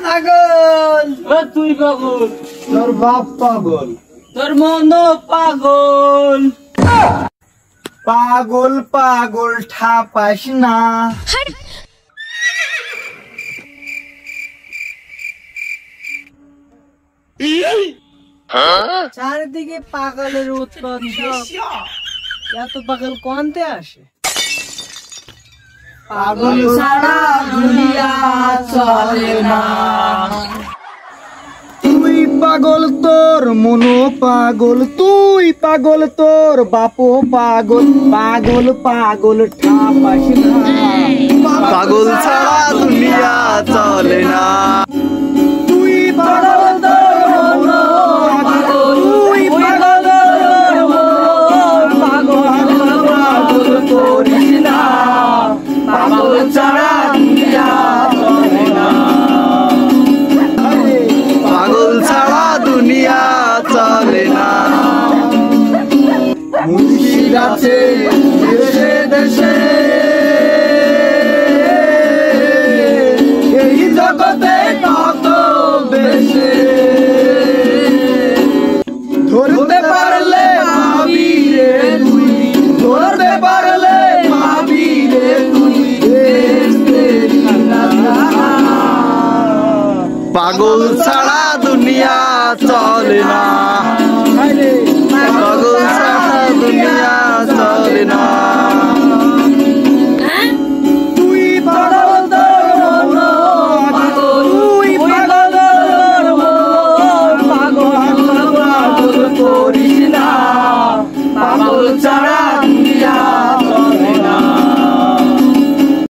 পাগল তুই পাগল, তোর বাপ পাগল, তোর মন পাগল। পাগল পাগল ঠাপাস না। চারিদিকে পাগলের উৎপাত, এত পাগল কোনতে আসে? পাগল ছাড়া দুনিয়া চলে না। তুই পাগল তোর মনো পাগল, তুই পাগল তোর বাপো পাগল। পাগল পাগল ঠাপাস না, পাগল ছাড়া দুনিয়া চলে না। তুই পাগল তোর মনো পাগল, তুই পাগল তোর মনো পাগল। পাগল করিস না, পাগল ছাড়া দুনিয়া চলে না। পাগল ছাড়া দুনিয়া চলে না। মুর্শিদ আছে দেশে দেশে, এই জগতে কত বেশে। ধরতে পারলে পাবি রে তুই, ধরতে পারলে পাবি রে তুই। পাগল ছাড়া দুনিয়া চলে না।